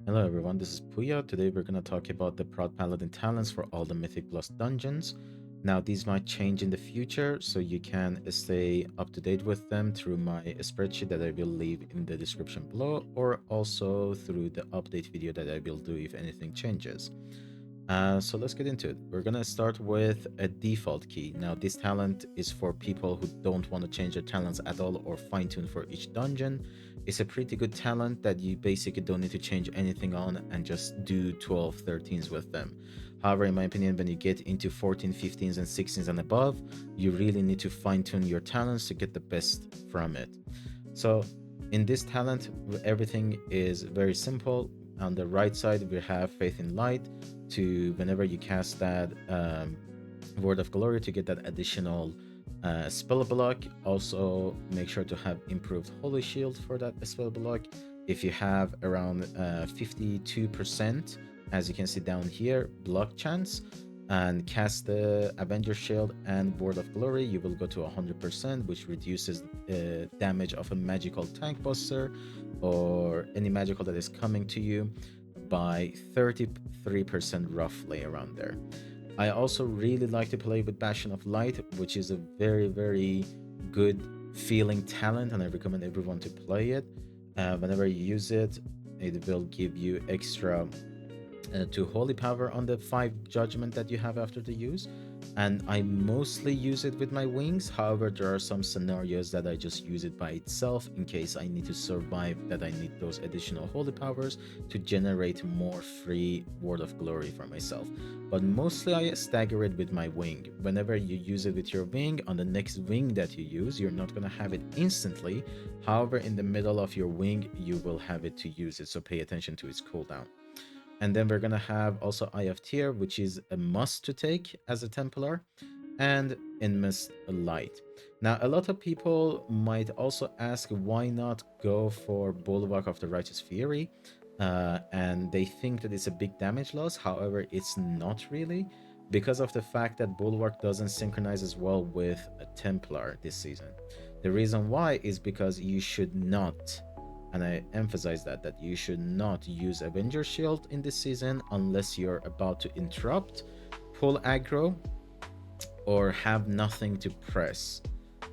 Hello everyone, this is Pooya. Today we're going to talk about the Paladin talents for all the Mythic Plus dungeons. Now these might change in the future, so you can stay up to date with them through my spreadsheet that I will leave in the description below, or also through the update video that I will do if anything changes. So let's get into it. We're gonna start with a default key. Now this talent is for people who don't want to change their talents at all or fine tune for each dungeon. It's a pretty good talent that you basically don't need to change anything on and just do 12 13s with them. However, in my opinion, when you get into 14 15s and 16s and above, you really need to fine tune your talents to get the best from it. So in this talent, everything is very simple. On the right side, we have Faith in Light to whenever you cast that Word of Glory to get that additional spell block. Also, make sure to have improved Holy Shield for that spell block. If you have around 52%, as you can see down here, block chance, and cast the Avenger Shield and Word of Glory, you will go to 100%, which reduces damage of a magical tank buster or any magical that is coming to you by 33% roughly around there. I also really like to play with Bastion of Light, which is a very good feeling talent, and I recommend everyone to play it. Whenever you use it, it will give you extra to holy power on the 5 judgment that you have after the use, and I mostly use it with my wings. However, there are some scenarios that I just use it by itself in case I need to survive, that I need those additional holy powers to generate more free Word of Glory for myself. But mostly I stagger it with my wing. Whenever you use it with your wing, on the next wing that you use, you're not going to have it instantly. However, in the middle of your wing, you will have it to use it, so pay attention to its cooldown. And then we're gonna have also Eye of Tear, which is a must to take as a Templar, and Inmus Light. Now, a lot of people might also ask why not go for Bulwark of the Righteous Fury, and they think that it's a big damage loss. However, it's not really, because of the fact that Bulwark doesn't synchronize as well with a Templar this season. The reason why is because you should not, and I emphasize that you should not use Avenger Shield in this season unless you're about to interrupt, pull aggro, or have nothing to press.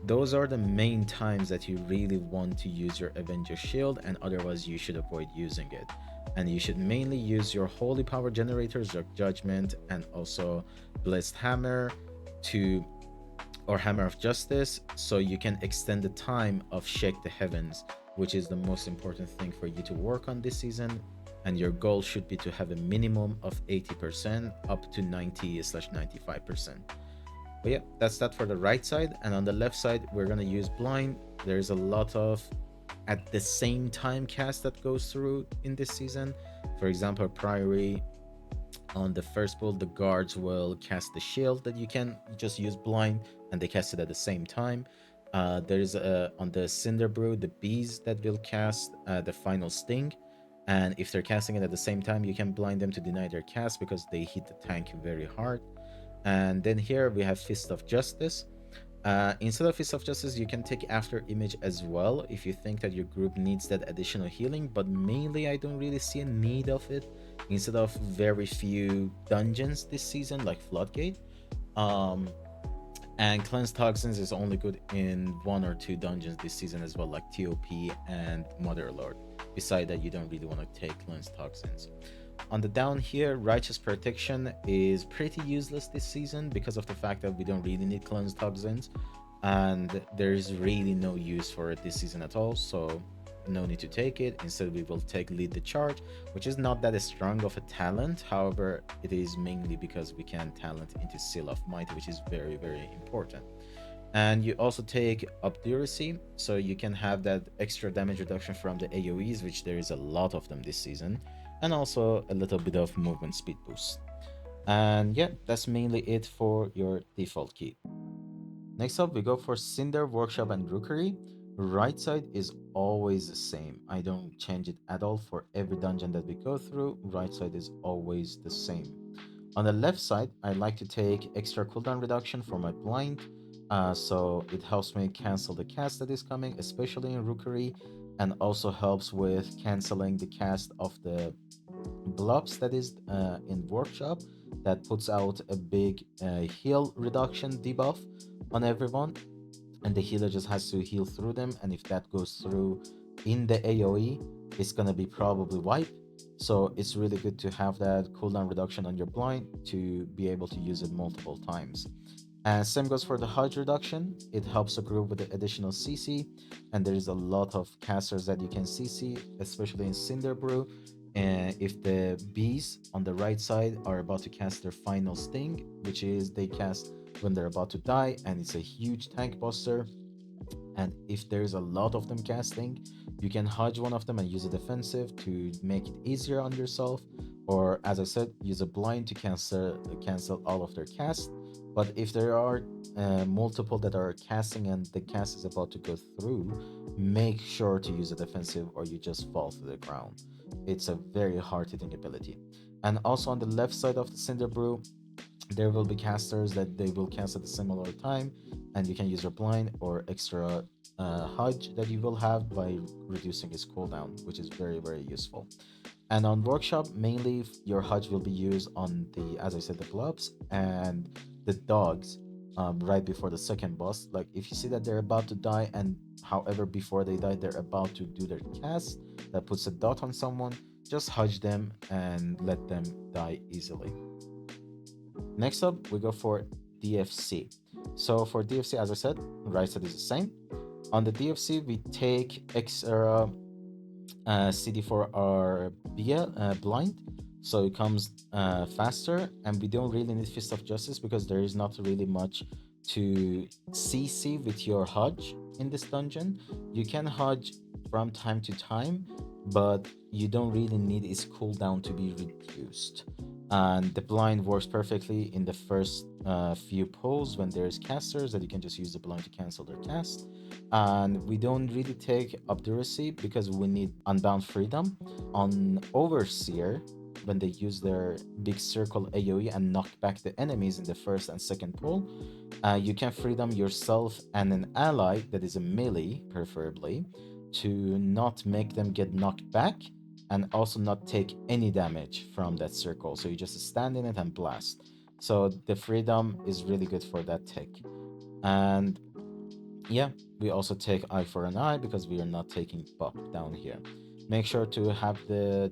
Those are the main times that you really want to use your Avenger Shield, and otherwise you should avoid using it. And you should mainly use your Holy Power generators, your Judgment, and also Blessed Hammer to, or Hammer of Justice, so you can extend the time of Shake the Heavens, which is the most important thing for you to work on this season. And your goal should be to have a minimum of 80% up to 90/95%. But yeah, that's that for the right side. And on the left side, we're gonna use Blind. There's a lot of at the same time cast that goes through in this season. For example, Priory, on the first pull, the guards will cast the shield that you can just use blind, and they cast it at the same time. There's on the Cinderbrew, the bees that will cast the final sting, and if they're casting it at the same time, you can blind them to deny their cast because they hit the tank very hard. And then here we have Fist of Justice. Instead of Fist of Justice, you can take After Image as well if you think that your group needs that additional healing, but mainly I don't really see a need of it instead of very few dungeons this season like Floodgate. Um, and Cleanse Toxins is only good in 1 or 2 dungeons this season as well, like TOP and Motherlord. Beside that, you don't really want to take Cleanse Toxins. On the down here, Righteous Protection is pretty useless this season because of the fact that we don't really need Cleanse Toxins, and there is really no use for it this season at all, so no need to take it. Instead, we will take Lead the Charge, which is not that strong of a talent. However, it is mainly because we can talent into Seal of Might, which is very important. And you also take Obduracy, so you can have that extra damage reduction from the AoEs, which there is a lot of them this season, and also a little bit of movement speed boost. And yeah, that's mainly it for your default key. Next up, we go for Cinder, Workshop, and Rookery. Right side is always the same. I don't change it at all for every dungeon that we go through. Right side is always the same. On the left side, I like to take extra cooldown reduction for my blind, so it helps me cancel the cast that is coming, especially in Rookery, and also helps with canceling the cast of the blobs that is in workshop that puts out a big heal reduction debuff on everyone, and the healer just has to heal through them, and if that goes through in the AoE, it's gonna be probably wipe. So it's really good to have that cooldown reduction on your blind to be able to use it multiple times. And same goes for the HUD reduction. It helps the group with the additional CC, and there is a lot of casters that you can CC, especially in Cinderbrew. And if the bees on the right side are about to cast their final sting, which is they cast when they're about to die, and it's a huge tank buster, and if there's a lot of them casting, you can hodge one of them and use a defensive to make it easier on yourself, or as I said, use a blind to cancel all of their cast. But if there are multiple that are casting and the cast is about to go through, make sure to use a defensive or you just fall to the ground. It's a very hard hitting ability. And also on the left side of the Cinderbrew, there will be casters that they will cast at a similar time, and you can use your blind or extra Hudge that you will have by reducing its cooldown, which is very, very useful. And on Workshop, mainly your Hudge will be used on the, as I said, the blobs and the dogs right before the second boss. Like if you see that they're about to die, and however, before they die, they're about to do their cast that puts a dot on someone, just Hudge them and let them die easily. Next up, we go for DFC. So for DFC, as I said, right side is the same. On the DFC, we take extra CD for our blind, so it comes faster, and we don't really need Fist of Justice because there is not really much to CC with your Hodge in this dungeon. You can Hodge from time to time, but you don't really need its cooldown to be reduced. And the blind works perfectly in the first few pulls when there's casters that you can just use the blind to cancel their cast. And we don't really take Obduracy because we need Unbound Freedom. On Overseer, when they use their big circle AoE and knock back the enemies in the first and second pull, you can freedom yourself and an ally that is a melee, preferably, to not make them get knocked back and also not take any damage from that circle. So you just stand in it and blast. So the freedom is really good for that tick. And yeah, we also take eye for an eye because we are not taking buff down here. Make sure to have the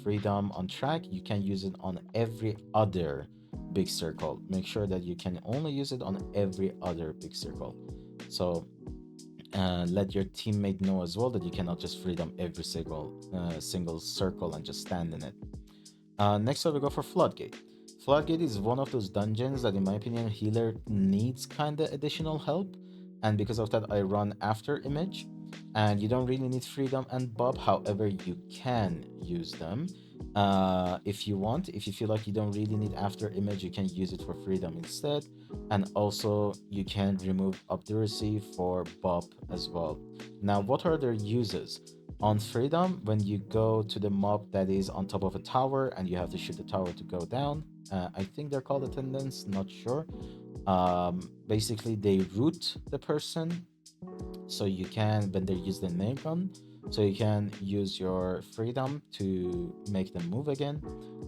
freedom on track. You can use it on every other big circle. Make sure that you can only use it on every other big circle. So let your teammate know as well that you cannot just freedom every single circle and just stand in it. Next up, we go for Floodgate. Floodgate is one of those dungeons that, in my opinion, healer needs kinda additional help, and because of that, I run after Image. And you don't really need Freedom and Bob, however, you can use them if you want. If you feel like you don't really need after Image, you can use it for Freedom instead. And also, you can remove Obduracy for Bob as well. Now, what are their uses? On Freedom, when you go to the mob that is on top of a tower and you have to shoot the tower to go down, I think they're called attendants, not sure. Basically, they root the person, so you can, when they use the nail gun, so you can use your freedom to make them move again.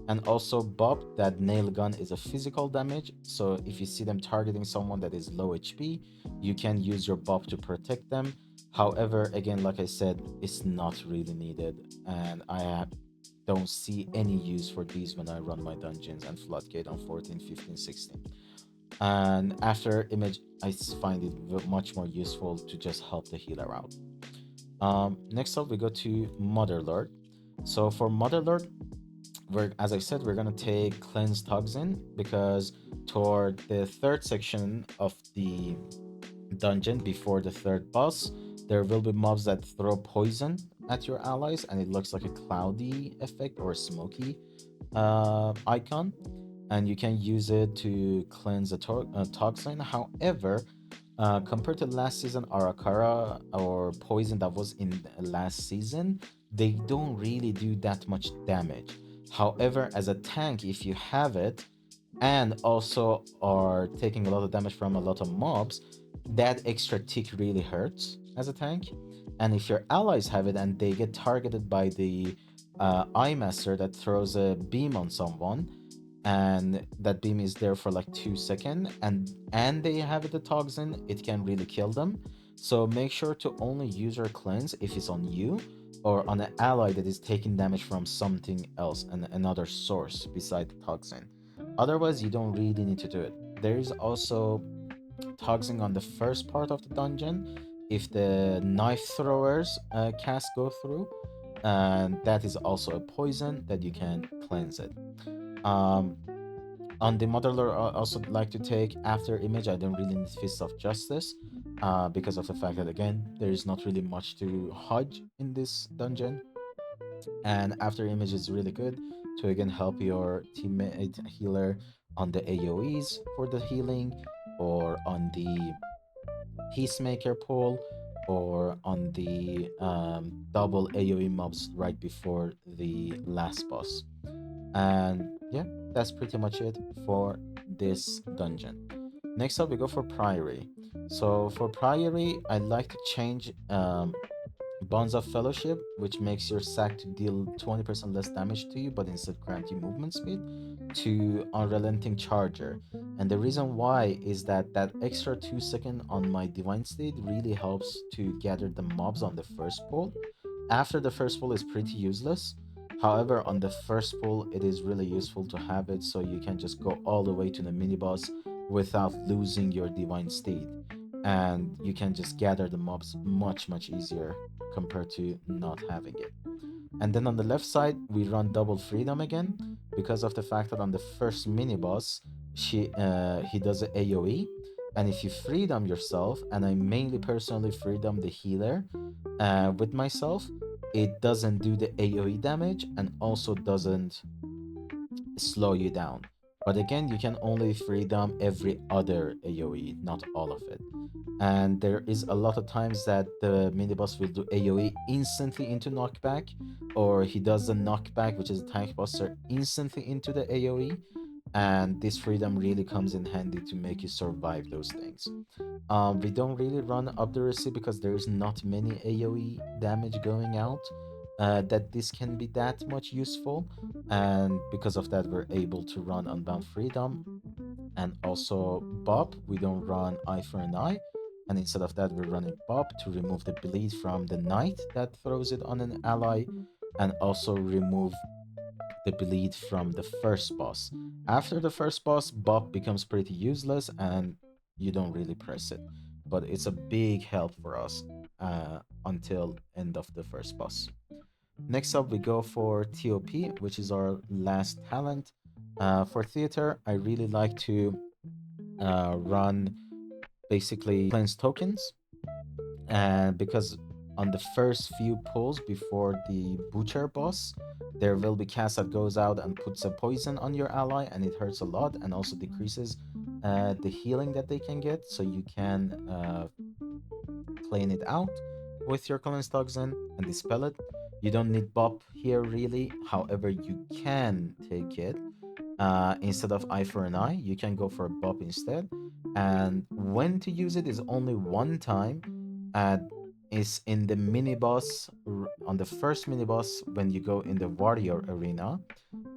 And also Bob, that nail gun is a physical damage, so if you see them targeting someone that is low HP, you can use your Bob to protect them. However, again, like I said, it's not really needed, and I don't see any use for these when I run my dungeons and Floodgate on 14, 15, 16. And after Image, I find it much more useful to just help the healer out. Next up, we go to Motherlord. So for Motherlord, as I said, we're gonna take Cleanse Toxin because toward the third section of the dungeon before the third boss, there will be mobs that throw poison at your allies, and it looks like a cloudy effect or a smoky icon, and you can use it to cleanse a toxin. However, compared to last season Arakara or poison that was in last season, they don't really do that much damage. However, as a tank, if you have it and also are taking a lot of damage from a lot of mobs, that extra tick really hurts as a tank. And if your allies have it and they get targeted by the eye master that throws a beam on someone, and that beam is there for like 2 seconds, and they have the toxin, it can really kill them. So make sure to only use your cleanse if it's on you or on an ally that is taking damage from something else and another source beside the toxin. Otherwise, you don't really need to do it. There is also toxin on the first part of the dungeon if the knife throwers cast go through, and that is also a poison that you can cleanse it. um, on the Motherlord, I also like to take after image. I don't really need Fist of Justice, because of the fact that again there is not really much to hodge in this dungeon, and after image is really good to again help your teammate healer on the AOEs for the healing, or on the Peacemaker pull, or on the double AOE mobs right before the last boss. And yeah, that's pretty much it for this dungeon. Next up, we go for Priory. So for Priory, I like to change Bonds of Fellowship, which makes your sack to deal 20% less damage to you, but instead grant you movement speed, to Unrelenting Charger. And the reason why is that that extra 2 second on my Divine Steed really helps to gather the mobs on the first pull. After the first pull is pretty useless. However, on the first pull, it is really useful to have it so you can just go all the way to the mini boss without losing your Divine Steed. And you can just gather the mobs much easier compared to not having it. And then on the left side, we run double freedom again because of the fact that on the first mini boss, he does an AoE, and if you freedom yourself, and I mainly personally freedom the healer with myself, it doesn't do the AoE damage and also doesn't slow you down. But again, you can only freedom every other AoE, not all of it. And there is a lot of times that the mini boss will do AoE instantly into knockback, or he does the knockback, which is a tank buster, instantly into the AoE. And this freedom really comes in handy to make you survive those things. We don't really run Obduracy because there is not many AoE damage going out, that this can be that much useful, and because of that, we're able to run Unbound Freedom. And also Bob, we don't run Eye for an Eye, and instead of that, we're running Bob to remove the bleed from the knight that throws it on an ally, and also remove the bleed from the first boss. After the first boss, Bob becomes pretty useless and you don't really press it, but it's a big help for us until end of the first boss. Next up, we go for TOP, which is our last talent. For theater, I really like to run basically cleanse tokens, and because on the first few pulls before the butcher boss, there will be cast that goes out and puts a poison on your ally, and it hurts a lot and also decreases the healing that they can get, so you can clean it out with your cleanse toxin and dispel it. You don't need bop here really, however you can take it. Instead of eye for an eye, you can go for a bop instead. And when to use it is only one time. And is in the mini boss, on the first mini boss when you go in the warrior arena,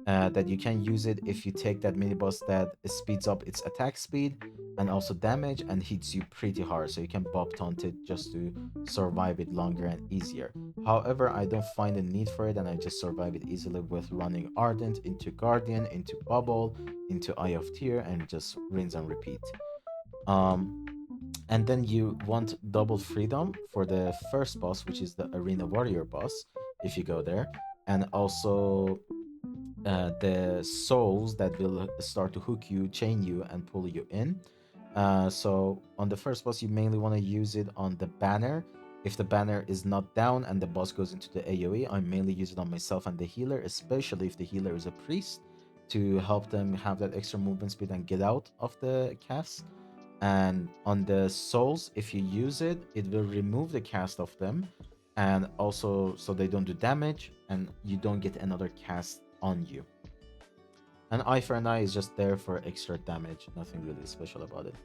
that you can use it if you take that mini boss that speeds up its attack speed and also damage and hits you pretty hard, so you can bop taunt it just to survive it longer and easier. However, I don't find a need for it, and I just survive it easily with running Ardent into Guardian, into Bubble, into Eye of Tear, and just rinse and repeat. um and then you want double freedom for the first boss, which is the arena warrior boss, if you go there, and also the souls that will start to hook you, chain you, and pull you in. So on the first boss, you mainly want to use it on the banner. If the banner is not down and the boss goes into the AoE, I mainly use it on myself and the healer, especially if the healer is a priest, to help them have that extra movement speed and get out of the cast. And on the souls, if you use it, it will remove the cast of them, and also so they don't do damage and you don't get another cast on you. And eye for an eye is just there for extra damage, nothing really special about it.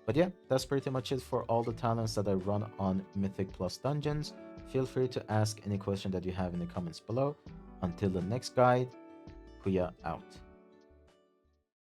But yeah, that's pretty much it for all the talents that I run on Mythic Plus Dungeons. Feel free to ask any question that you have in the comments below. Until the next guide, Pooya out.